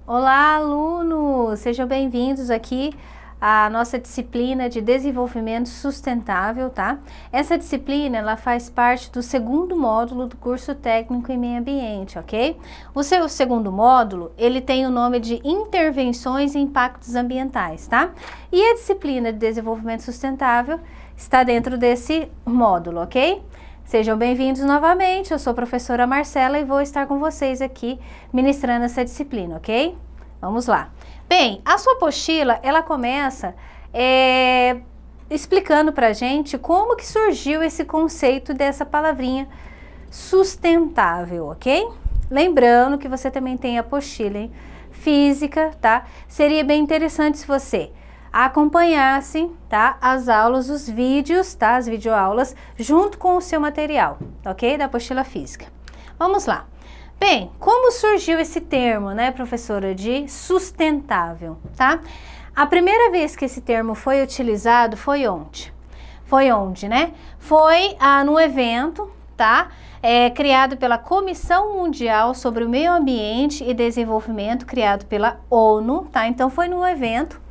Olá, alunos! Sejam bem-vindos aqui à nossa disciplina de desenvolvimento sustentável, tá? Essa disciplina, ela faz parte do segundo módulo do curso técnico em meio ambiente, ok? O seu segundo módulo, ele tem o nome de intervenções e impactos ambientais, tá? E a disciplina de desenvolvimento sustentável está dentro desse módulo, ok? Sejam bem-vindos novamente, eu sou a professora Marcela e vou estar com vocês aqui ministrando essa disciplina, ok? Vamos lá. Bem, a sua apostila, ela começa explicando pra gente como que surgiu esse conceito dessa palavrinha sustentável, ok? Lembrando que você também tem apostila em física, tá? Seria bem interessante se você acompanhasse, tá, as aulas, os vídeos, tá, as videoaulas, junto com o seu material, ok? Da apostila física. Vamos lá. Bem, como surgiu esse termo, né, professora, de sustentável, tá? A primeira vez que esse termo foi utilizado foi onde? Foi onde, né? Foi num evento, tá? Criado pela Comissão Mundial sobre o Meio Ambiente e Desenvolvimento, criado pela ONU, tá? Então foi num evento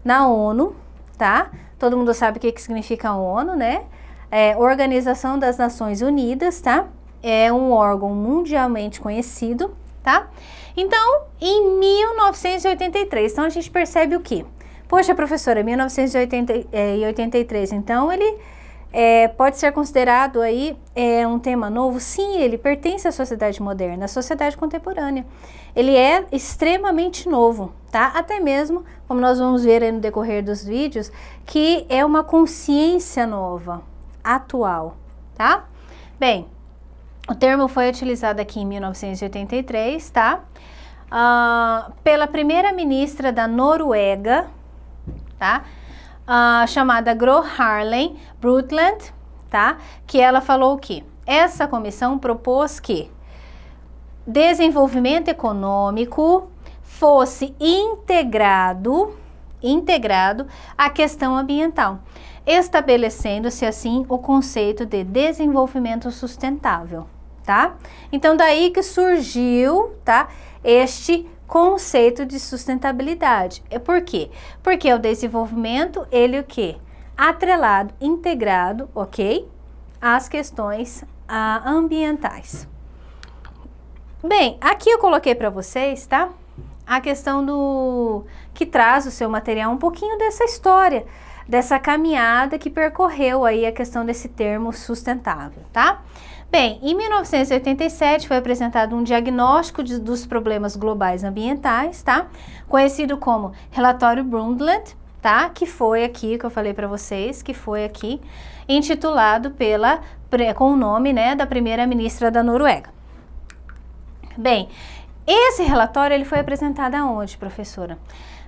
na ONU, tá? Todo mundo sabe o que significa a ONU, né? Organização das Nações Unidas, tá? É um órgão mundialmente conhecido, tá? Então, em 1983, então a gente percebe o quê? Poxa, professora, 1983, então ele pode ser considerado aí um tema novo? Sim, ele pertence à sociedade moderna, à sociedade contemporânea. Ele é extremamente novo, tá? Até mesmo, como nós vamos ver aí no decorrer dos vídeos, que é uma consciência nova, atual, tá? Bem, o termo foi utilizado aqui em 1983, tá? Pela primeira-ministra da Noruega, tá? Chamada Gro Harlem Brundtland, tá? Que ela falou o quê? Essa comissão propôs que desenvolvimento econômico fosse integrado à questão ambiental, estabelecendo-se assim o conceito de desenvolvimento sustentável, tá? Então daí que surgiu, tá, este conceito de sustentabilidade. Por quê? Porque o desenvolvimento, ele o quê? Atrelado, integrado, ok? Às questões ambientais. Bem, aqui eu coloquei para vocês, tá? A questão que traz o seu material um pouquinho dessa história, dessa caminhada que percorreu aí a questão desse termo sustentável, tá? Bem, em 1987 foi apresentado um diagnóstico dos problemas globais ambientais, tá? Conhecido como Relatório Brundtland, tá? Que foi aqui, que eu falei para vocês, que foi aqui intitulado com o nome, né, da primeira-ministra da Noruega. Bem, esse relatório ele foi apresentado aonde, professora?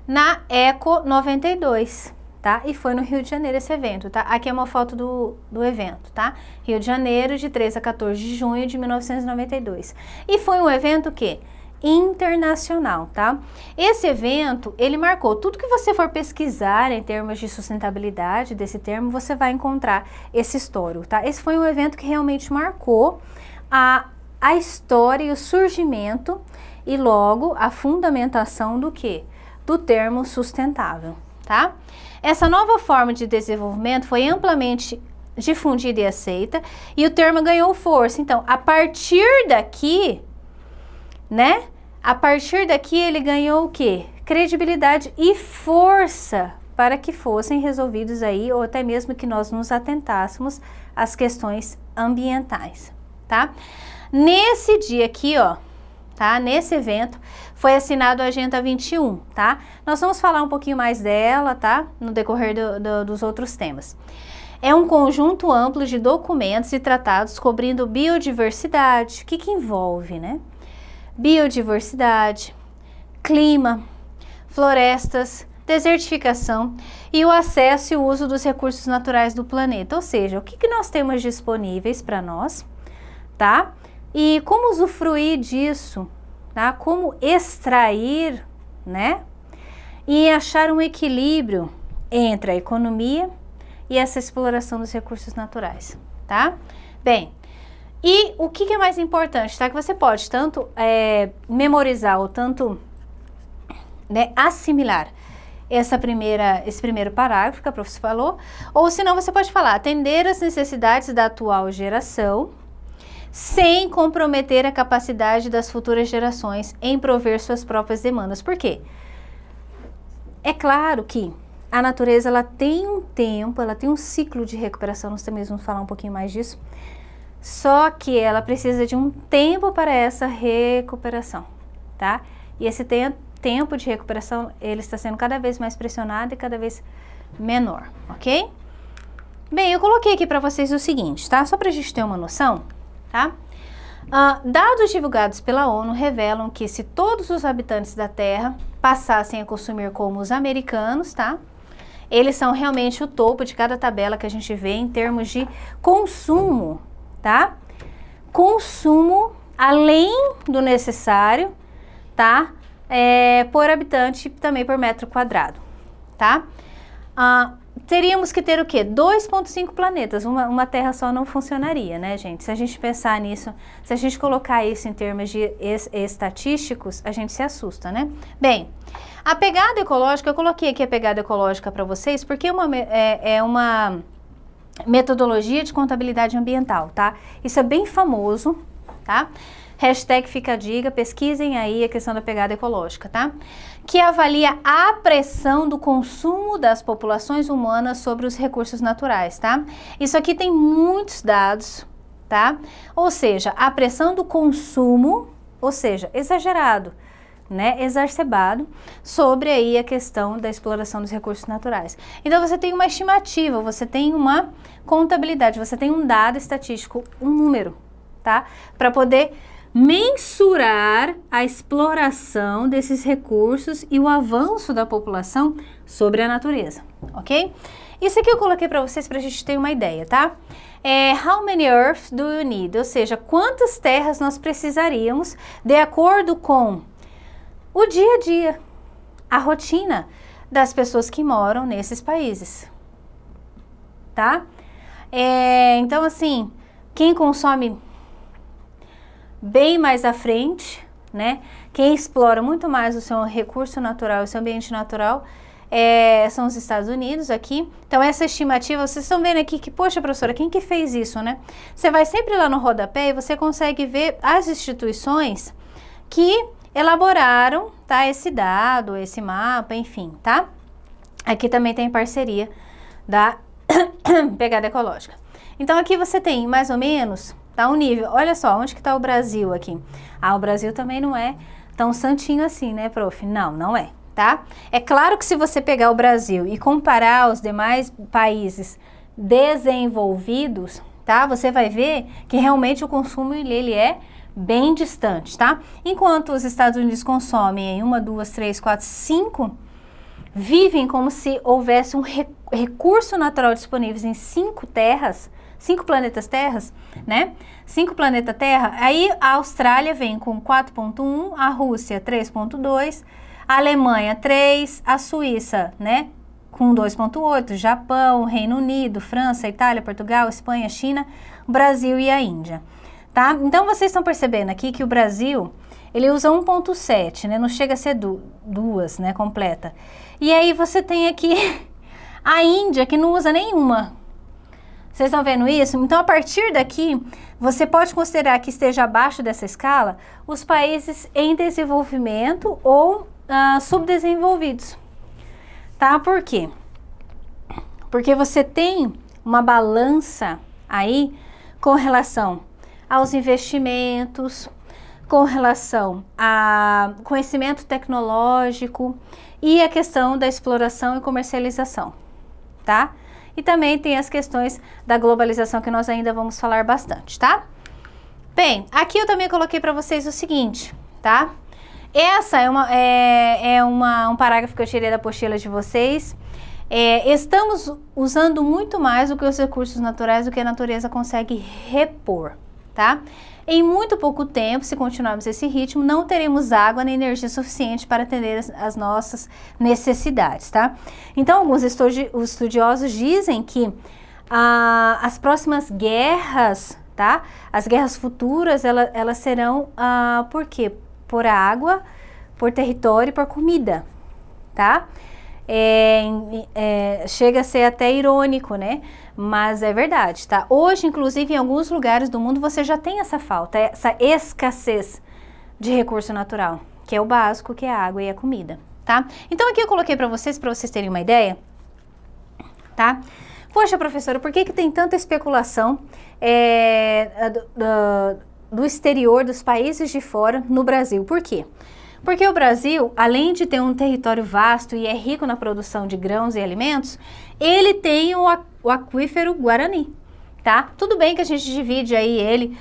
Na Eco 92. Tá? E foi no Rio de Janeiro esse evento, tá? Aqui é uma foto do evento, tá? Rio de Janeiro, de 13 a 14 de junho de 1992. E foi um evento que internacional, tá? Esse evento, ele marcou tudo que você for pesquisar em termos de sustentabilidade desse termo, você vai encontrar esse histórico, tá? Esse foi um evento que realmente marcou a história e o surgimento e logo a fundamentação do quê? Do termo sustentável, tá? Essa nova forma de desenvolvimento foi amplamente difundida e aceita e o termo ganhou força. Então, a partir daqui, né? A partir daqui ele ganhou o quê? Credibilidade e força para que fossem resolvidos aí ou até mesmo que nós nos atentássemos às questões ambientais, tá? Nesse dia aqui, ó, tá? Nesse evento foi assinado a Agenda 21, tá? Nós vamos falar um pouquinho mais dela, tá? No decorrer dos outros temas. É um conjunto amplo de documentos e tratados cobrindo biodiversidade. O que envolve, né? Biodiversidade, clima, florestas, desertificação e o acesso e o uso dos recursos naturais do planeta. Ou seja, o que nós temos disponíveis para nós, tá? E como usufruir disso, tá? Como extrair, né? E achar um equilíbrio entre a economia e essa exploração dos recursos naturais, tá? Bem, e o que é mais importante, tá? Que você pode tanto memorizar ou tanto né, assimilar esse primeiro parágrafo que a professora falou, ou senão você pode falar, atender às necessidades da atual geração, sem comprometer a capacidade das futuras gerações em prover suas próprias demandas. Por quê? É claro que a natureza, ela tem um tempo, ela tem um ciclo de recuperação, nós também vamos falar um pouquinho mais disso, só que ela precisa de um tempo para essa recuperação, tá? E esse tempo de recuperação, ele está sendo cada vez mais pressionado e cada vez menor, ok? Bem, eu coloquei aqui para vocês o seguinte, tá? Só para a gente ter uma noção, tá? Dados divulgados pela ONU revelam que se todos os habitantes da Terra passassem a consumir como os americanos, tá? Eles são realmente o topo de cada tabela que a gente vê em termos de consumo, tá? Consumo além do necessário, tá? Por habitante, também por metro quadrado, tá? Teríamos que ter o quê? 2,5 planetas, uma Terra só não funcionaria, né, gente? Se a gente pensar nisso, se a gente colocar isso em termos de estatísticos, a gente se assusta, né? Bem, a pegada ecológica, eu coloquei aqui a pegada ecológica para vocês, porque é uma metodologia de contabilidade ambiental, tá? Isso é bem famoso, tá? Hashtag fica a dica, pesquisem aí a questão da pegada ecológica, tá? Que avalia a pressão do consumo das populações humanas sobre os recursos naturais, tá? Isso aqui tem muitos dados, tá? Ou seja, a pressão do consumo, ou seja, exagerado, né, exacerbado, sobre aí a questão da exploração dos recursos naturais. Então você tem uma estimativa, você tem uma contabilidade, você tem um dado estatístico, um número, tá? Para poder mensurar a exploração desses recursos e o avanço da população sobre a natureza, ok? Isso aqui eu coloquei para vocês para a gente ter uma ideia, tá? How many earths do you need? Ou seja, quantas terras nós precisaríamos de acordo com o dia a dia, a rotina das pessoas que moram nesses países, tá? Então, assim, quem consome bem mais à frente, né? Quem explora muito mais o seu recurso natural, o seu ambiente natural, são os Estados Unidos aqui. Então, essa estimativa, vocês estão vendo aqui que, poxa, professora, quem que fez isso, né? Você vai sempre lá no rodapé e você consegue ver as instituições que elaboraram, tá? Esse dado, esse mapa, enfim, tá? Aqui também tem parceria da pegada ecológica. Então, aqui você tem mais ou menos, tá, um nível. Olha só, onde que tá o Brasil aqui? O Brasil também não é tão santinho assim, né, prof? Não, não é, tá? É claro que se você pegar o Brasil e comparar os demais países desenvolvidos, tá? Você vai ver que realmente o consumo, ele é bem distante, tá? Enquanto os Estados Unidos consomem em 1, 2, 3, 4, 5, vivem como se houvesse um recurso natural disponível em 5 planetas terras, né? 5 planetas terra. Aí a Austrália vem com 4,1, a Rússia 3,2, a Alemanha 3, a Suíça, né? Com 2,8, Japão, Reino Unido, França, Itália, Portugal, Espanha, China, Brasil e a Índia. Tá? Então, vocês estão percebendo aqui que o Brasil, ele usa 1,7, né? Não chega a ser 2, né? Completa. E aí, você tem aqui a Índia, que não usa nenhuma. Vocês estão vendo isso? Então, a partir daqui, você pode considerar que esteja abaixo dessa escala os países em desenvolvimento ou subdesenvolvidos. Tá? Por quê? Porque você tem uma balança aí com relação aos investimentos, com relação a conhecimento tecnológico e a questão da exploração e comercialização, tá? E também tem as questões da globalização que nós ainda vamos falar bastante, tá? Bem, aqui eu também coloquei para vocês o seguinte, tá? Essa é um parágrafo que eu tirei da apostila de vocês. Estamos usando muito mais do que os recursos naturais do que a natureza consegue repor, tá? Em muito pouco tempo, se continuarmos esse ritmo, não teremos água nem energia suficiente para atender as nossas necessidades, tá? Então, alguns estudiosos dizem que as próximas guerras, tá? As guerras futuras, elas serão, por quê? Por água, por território e por comida, tá? Chega a ser até irônico, né? Mas é verdade, tá? Hoje, inclusive, em alguns lugares do mundo, você já tem essa falta, essa escassez de recurso natural, que é o básico, que é a água e a comida, tá? Então, aqui eu coloquei para vocês terem uma ideia, tá? Poxa, professora, por que tem tanta especulação do exterior, dos países de fora, no Brasil? Por quê? Porque o Brasil, além de ter um território vasto e é rico na produção de grãos e alimentos, ele tem o aquífero Guarani, tá? Tudo bem que a gente divide aí ele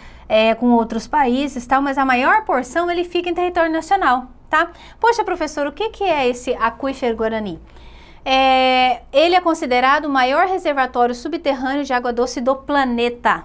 com outros países, tal, mas a maior porção ele fica em território nacional, tá? Poxa, professor, o que é esse aquífero Guarani? Ele é considerado o maior reservatório subterrâneo de água doce do planeta,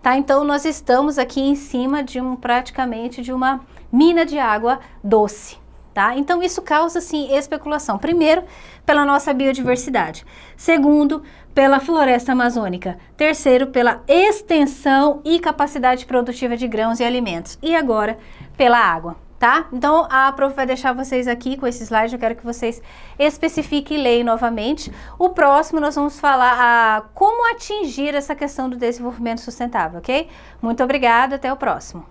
tá? Então, nós estamos aqui em cima de praticamente de uma mina de água doce, tá? Então, isso causa, sim, especulação. Primeiro, pela nossa biodiversidade. Segundo, pela floresta amazônica. Terceiro, pela extensão e capacidade produtiva de grãos e alimentos. E agora, pela água, tá? Então, a prof vai deixar vocês aqui com esse slide, eu quero que vocês especifiquem e leiam novamente. O próximo, nós vamos falar como atingir essa questão do desenvolvimento sustentável, ok? Muito obrigada, até o próximo.